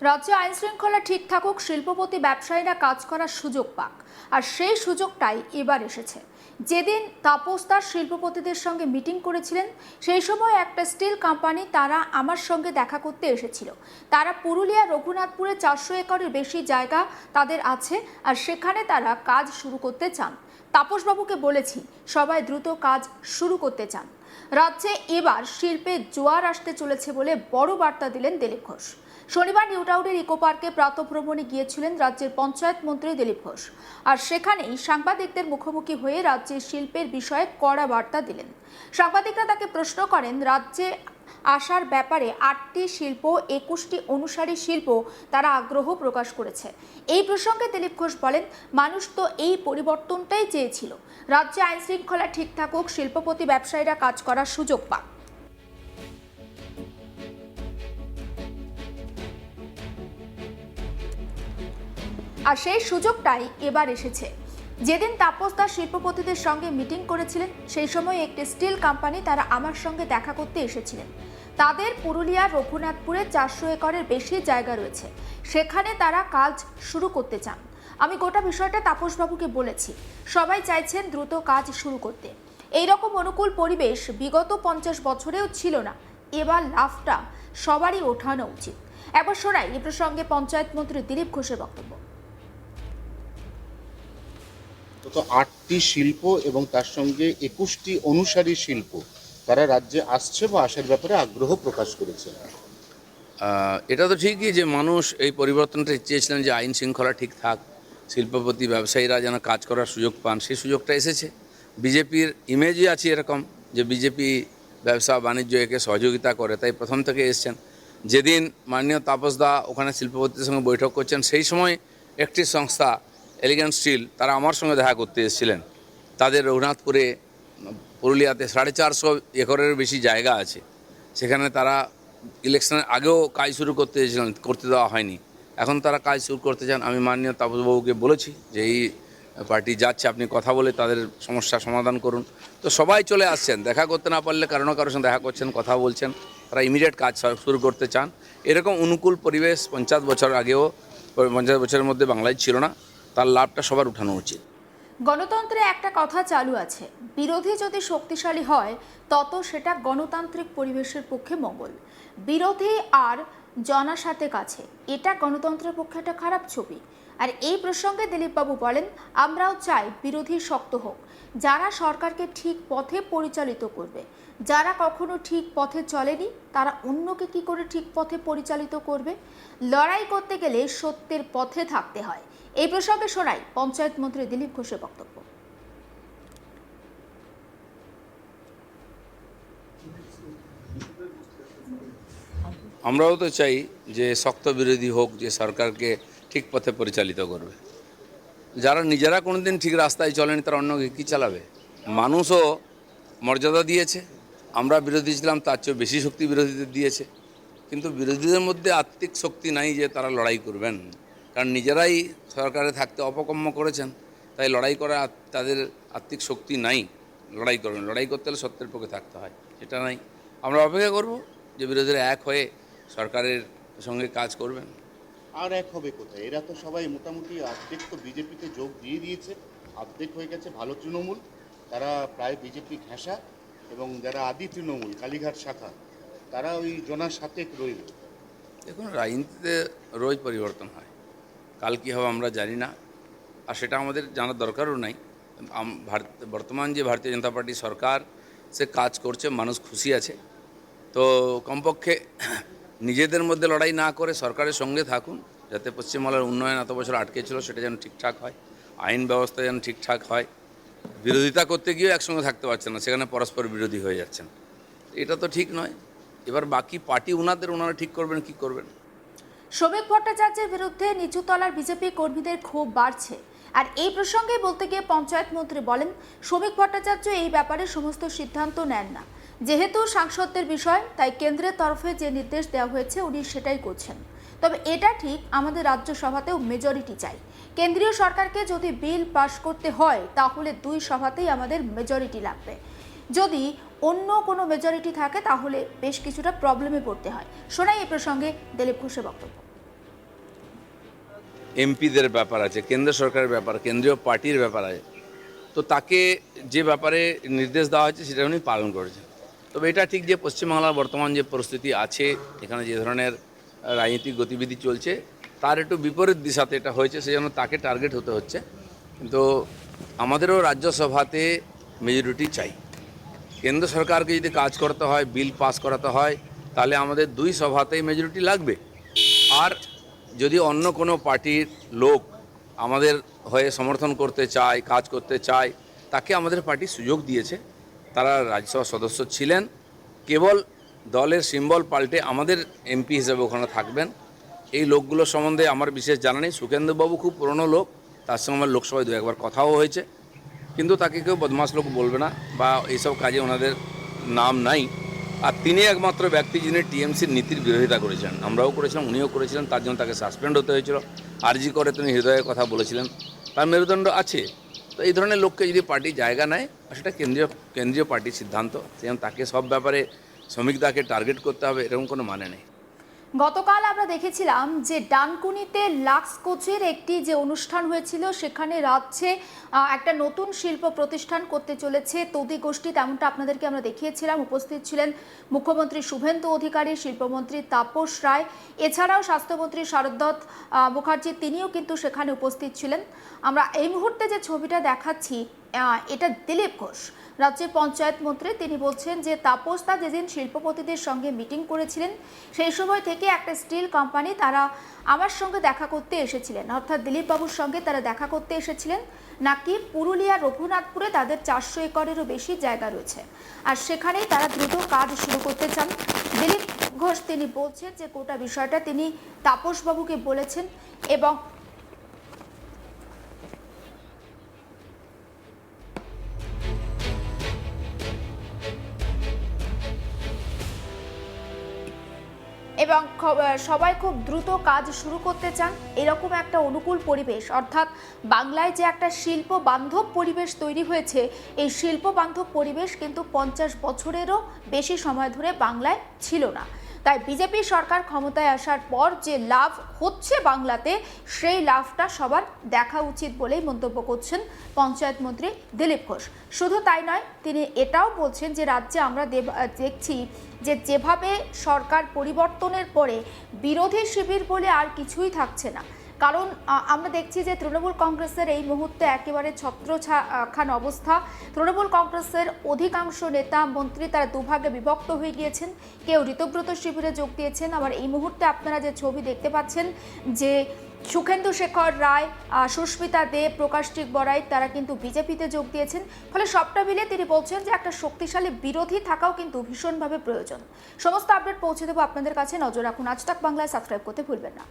রাজ্যে আইন শৃঙ্খলা ঠিক থাকুক, শিল্পপতি ব্যবসায়ীরা কাজ করার সুযোগ পাক, আর সেই সুযোগটাই এবার এসেছে। যেদিন তাপস দাস শিল্পপতিদের সঙ্গে মিটিং করেছিলেন, সেই সময় একটা স্টিল কোম্পানি তারা আমার সঙ্গে দেখা করতে এসেছিল। তারা পুরুলিয়া রঘুনাথপুরে 400 একরের বেশি জায়গা তাদের আছে, আর সেখানে তারা কাজ শুরু করতে চান। তাপসবাবুকে বলেছি সবাই দ্রুত কাজ শুরু করতে চান। রাজ্যে এবার শিল্পে জোয়ার আসতে চলেছে বলে বড় বার্তা দিলেন দিলীপ ঘোষ। শনিবার নিউ টাউনের ইকো পার্কে প্রাতঃভ্রমণে গিয়েছিলেন রাজ্যের পঞ্চায়েত মন্ত্রী দিলীপ ঘোষ, আর সেখানেই সাংবাদিকদের মুখোমুখি হয়ে রাজ্যের শিল্পের বিষয়ে কড়া বার্তা দিলেন। সাংবাদিকরা তাকে প্রশ্ন করেন, রাজ্যে আসার ব্যাপারে 8টি শিল্প, 21টি অনুসারী শিল্প তারা আগ্রহ প্রকাশ করেছে। এই প্রসঙ্গে দিলীপ ঘোষ বলেন, মানুষ তো এই পরিবর্তনটাই চেয়েছিল। রাজ্যে আইন শৃঙ্খলা ঠিক থাকুক, শিল্পপতি ব্যবসায়ীরা কাজ করার সুযোগ পাক। আর সেই সুযোগটাই এবার এসেছে। যেদিন তাপস দাস শিল্পপতিদের সঙ্গে মিটিং করেছিলেন, সেই সময় একটি স্টিল কোম্পানি তারা আমার সঙ্গে দেখা করতে এসেছিলেন। তাদের পুরুলিয়ার রঘুনাথপুরে 400 একরের বেশি জায়গা রয়েছে, সেখানে তারা কাজ শুরু করতে চান। আমি গোটা বিষয়টা তাপসবাবুকে বলেছি, সবাই চাইছেন দ্রুত কাজ শুরু করতে। এইরকম অনুকূল পরিবেশ বিগত 50 বছরেও ছিল না। এবার লাভটা সবারই ওঠানো উচিত। একবার শোনাই এ প্রসঙ্গে পঞ্চায়েত মন্ত্রী দিলীপ ঘোষের বক্তব্য। তো 8টি শিল্প এবং তার সঙ্গে 21টি অনুসারী শিল্প তারা রাজ্যে আসছে বা আসার ব্যাপারে আগ্রহ প্রকাশ করেছে। এটা তো ঠিকই যে মানুষ এই পরিবর্তনটা চেয়েছিলেন, যে আইন শৃঙ্খলা ঠিক থাক, শিল্পপতি ব্যবসায়ীরা যেন কাজ করার সুযোগ পান, সেই সুযোগটা এসেছে। বিজেপির ইমেজই আছে এরকম যে বিজেপি ব্যবসা বাণিজ্য একে সহযোগিতা করে, তাই প্রথম থেকে এসছেন। যেদিন মাননীয় তাপস দা ওখানে শিল্পপতিদের সঙ্গে বৈঠক করছেন, সেই সময় একটি সংস্থা এলিগেন্ট স্টিল তারা আমার সঙ্গে দেখা করতে এসেছিলেন। তাদের রঘুনাথপুরে পুরুলিয়াতে 450 একরের বেশি জায়গা আছে, সেখানে তারা ইলেকশনের আগেও কাজ শুরু করতে এসেছিলেন, করতে দেওয়া হয়নি। এখন তারা কাজ শুরু করতে চান। আমি মাননীয় তাপসবাবুকে বলেছি যে এই পার্টি যাচ্ছে, আপনি কথা বলে তাদের সমস্যা সমাধান করুন। তো সবাই চলে আসছেন, দেখা করতে না পারলে কারোর সঙ্গে দেখা করছেন, কথা বলছেন। তারা ইমিডিয়েট কাজ শুরু করতে চান। এরকম অনুকূল পরিবেশ 50 বছর আগেও, 50 বছরের মধ্যে বাংলায় ছিল না। তার লাভটা সবার উঠানো উচিত। গণতন্ত্রে একটা কথা চালু আছে, বিরোধী যদি শক্তিশালী হয় তত সেটা গণতান্ত্রিক পরিবেশের পক্ষে মঙ্গল। বিরোধী আর জনসাথে কাছে, এটা গণতন্ত্রের পক্ষে একটা খারাপ ছবি। আর এই প্রসঙ্গে দিলীপবাবু বলেন, আমরাও চাই বিরোধী শক্ত হোক, যারা সরকারকে ঠিক পথে পরিচালিত করবে। যারা কখনো ঠিক পথে চলেনি তারা অন্যকে কি করে ঠিক পথে পরিচালিত করবে? লড়াই করতে গেলে সত্যের পথে থাকতে হয়। এই প্রসঙ্গে শোনাই পঞ্চায়েত মন্ত্রী দিলীপ ঘোষের বক্তব্য। আমরাও তো চাই যে শক্ত বিরোধী হোক, যে সরকারকে ঠিক পথে পরিচালিত করবে। যারা নিজেরা কোনোদিন ঠিক রাস্তায় চলেনি তারা অন্যকে কী চালাবে? মানুষও মর্যাদা দিয়েছে। আমরা বিরোধী ছিলাম, তার চেয়ে বেশি শক্তি বিরোধীদের দিয়েছে। কিন্তু বিরোধীদের মধ্যে আত্মিক শক্তি নাই যে তারা লড়াই করবেন, কারণ নিজেরাই সরকারে থাকতে অপকর্ম করেছেন। তাই লড়াই করা তাদের আত্মিক শক্তি নাই, লড়াই করবেন। লড়াই করতে হলে সত্যের পক্ষে থাকতে হয়, সেটা নাই। আমরা অপেক্ষা করব যে বিরোধীরা এক হয়ে সরকারের সঙ্গে কাজ করবেন। আর এক হবে কোথায়? এরা তো সবাই মোটামুটি অর্ধেক তো বিজেপিতে যোগ দিয়ে দিয়েছে, অর্ধেক হয়ে গেছে ভালো তৃণমূল, তারা প্রায় বিজেপি ঘেঁষা, এবং যারা আদি তৃণমূল কালীঘাট শাখা তারা ওই জনার সাথে রইল। দেখুন, রাজনীতিতে রোজ পরিবর্তন হয়, কাল কী হবে আমরা জানি না, আর সেটা আমাদের জানার দরকারও নাই। বর্তমান যে ভারতীয় জনতা পার্টি সরকার সে কাজ করছে, মানুষ খুশি আছে। তো কমপক্ষে নিজেদের মধ্যে লড়াই না করে সরকারের সঙ্গে থাকুন, যাতে পশ্চিমবাংলার উন্নয়ন এত বছর আটকে ছিল সেটা যেন ঠিকঠাক হয়, আইন ব্যবস্থা যেন ঠিকঠাক হয়। বিরোধিতা করতে গিয়েও একসঙ্গে থাকতে পারছেন না, সেখানে পরস্পর বিরোধী হয়ে যাচ্ছেন। এটা তো ঠিক নয়। এবার বাকি পার্টি ওনারা ঠিক করবেন কি করবেন। শ্রমিক ভট্টাচার্যের বিরুদ্ধে নিচুতলার বিজেপি কর্মীদের ক্ষোভ বাড়ছে। আর এই প্রসঙ্গে বলতে গিয়ে পঞ্চায়েত মন্ত্রী বলেন, শ্রমিক ভট্টাচার্য এই ব্যাপারে সমস্ত সিদ্ধান্ত নেন না। যেহেতু সাংসদদের বিষয়, তাই কেন্দ্রের তরফে যে নির্দেশ দেওয়া হয়েছে উনি সেটাই করছেন। তবে এটা ঠিক, আমাদের রাজ্যসভাতেও মেজরিটি চাই। কেন্দ্রীয় সরকারকে যদি বিল পাশ করতে হয় তাহলে 2 সভাতেই আমাদের মেজরিটি লাগবে। যদি অন্য কোনো মেজরিটি থাকে তাহলে বেশ কিছুটা প্রবলেমে পড়তে হয়। শোনাই এই প্রসঙ্গে দিলীপ ঘোষের বক্তব্য। এমপিদের ব্যাপার আছে, কেন্দ্র সরকারের ব্যাপার, কেন্দ্রীয় পার্টির ব্যাপার আছে। তো তাকে যে ব্যাপারে নির্দেশ দেওয়া হয়েছে সেটা উনি পালন করেছেন। তবে এটা ঠিক যে পশ্চিমবাংলার বর্তমান যে পরিস্থিতি আছে, এখানে যে ধরনের রাজনৈতিক গতিবিধি চলছে তার একটু বিপরীত দিশাতে এটা হয়েছে, সেজন্য তাকে টার্গেট হতে হচ্ছে। কিন্তু আমাদেরও রাজ্যসভাতে মেজরিটি চাই। কেন্দ্র সরকারকে যদি কাজ করতে হয়, বিল পাস করাতে হয়, তাহলে আমাদের 2 সভাতেই মেজরিটি লাগবে। আর যদি অন্য কোনো পার্টির লোক আমাদের হয়ে সমর্থন করতে চায়, কাজ করতে চায়, তাকে আমাদের পার্টি সুযোগ দিয়েছে। তারা রাজ্যসভা সদস্য ছিলেন, কেবল দলের সিম্বল পাল্টে আমাদের এমপি হিসেবে ওখানে থাকবেন। এই লোকগুলো সম্বন্ধে আমার বিশেষ জানা নেই। সুখেন্দুবাবু খুব পুরনো লোক, তার সঙ্গে আমার লোকসভায় 2-1বার কথাও হয়েছে, কিন্তু তাকে কেউ বদমাস লোক বলবে না বা এইসব কাজে ওনাদের নাম নাই। আর তিনি একমাত্র ব্যক্তি যিনি টিএমসির নীতির বিরোধিতা করেছেন। আমরাও করেছিলাম, উনিও করেছিলেন, তার জন্য তাকে সাসপেন্ড হতে হয়েছিল। আরজি করে তিনি হৃদয়ের কথা বলেছিলেন, তার মেরুদণ্ড আছে। তো এই ধরনের লোককে যদি পার্টি জায়গা নেয়, সেটা কেন্দ্রীয় পার্টির সিদ্ধান্ত, সেজন্য তাকে সব ব্যাপারে শ্রমিকদাকে টার্গেট করতে হবে এরকম কোনো মানে নেই। গতকাল আমরা দেখেছিলাম যে ডানকুনিতে লাক্স কোচের একটি যে অনুষ্ঠান হয়েছিল, সেখানে রাজ্যে একটা নতুন শিল্প প্রতিষ্ঠান করতে চলেছে তদি গোষ্ঠী, তেমনটা আপনাদেরকে আমরা দেখিয়েছিলাম। উপস্থিত ছিলেন মুখ্যমন্ত্রী শুভেন্দু অধিকারী, শিল্পমন্ত্রী তাপস রায়, এছাড়াও স্বাস্থ্যমন্ত্রী শারদত্ত মুখার্জি, তিনিও কিন্তু সেখানে উপস্থিত ছিলেন। আমরা এই মুহূর্তে যে ছবিটা দেখাচ্ছি, এটা দিলীপ ঘোষ, রাজ্যের পঞ্চায়েত মন্ত্রী। তিনি বলছেন যে তাপসদা যেদিন শিল্পপতিদের সঙ্গে মিটিং করেছিলেন, সেই সময় থেকে একটা স্টিল কোম্পানি তারা আমার সঙ্গে দেখা করতে এসেছিলেন, অর্থাৎ দিলীপ বাবুর সঙ্গে তারা দেখা করতে এসেছিলেন। নাকি পুরুলিয়া রঘুনাথপুরে তাদের 400 একরেরও বেশি জায়গা রয়েছে, আর সেখানেই তারা দ্রুত কাজ শুরু করতে চান। দিলীপ ঘোষ তিনি বলছেন যে গোটা বিষয়টা তিনি তাপসবাবুকে বলেছেন এবং সবাই খুব দ্রুত কাজ শুরু করতে চান, এরকম একটা অনুকূল পরিবেশ, অর্থাৎ বাংলায় যে একটা শিল্প বান্ধব পরিবেশ তৈরি হয়েছে, এই শিল্প বান্ধব পরিবেশ কিন্তু 50 বছরেরও বেশি সময় ধরে বাংলায় ছিল না। তাই বিজেপি সরকার ক্ষমতায় আসার পর যে লাভ হচ্ছে বাংলাতে, সেই লাভটা সবার দেখা উচিত বলেই মন্তব্য করছেন পঞ্চায়েত মন্ত্রী দিলীপ ঘোষ। শুধু তাই নয়, তিনি এটাও বলছেন যে রাজ্যে আমরা দেখছি যে যেভাবে সরকার পরিবর্তনের পরে বিরোধী শিবির বলে আর কিছুই থাকছে না। কারণ আমরা দেখছি যে তৃণমূল কংগ্রেসের এই মুহূর্তে একেবারে ছত্রখান অবস্থা। তৃণমূল কংগ্রেসের অধিকাংশ নেতা মন্ত্রী তারা দুভাগে বিভক্ত হয়ে গিয়েছেন। কেউ ঋতব্রত শিবিরে যোগ দিয়েছেন, আবার এই মুহূর্তে আপনারা যে ছবি দেখতে পাচ্ছেন যে সুখেন্দু শেখর রায়, সুস্মিতা দেব, প্রকাশটিক বড়াই, তারা কিন্তু বিজেপিতে যোগ দিয়েছেন। ফলে সবটা মিলে তিনি বলছেন যে একটা শক্তিশালী বিরোধী থাকাও কিন্তু ভীষণভাবে প্রয়োজন। সমস্ত আপডেট পৌঁছে দেবো আপনাদের কাছে, নজর রাখুন আজ তাক বাংলায়, সাবস্ক্রাইব করতে ভুলবেন না।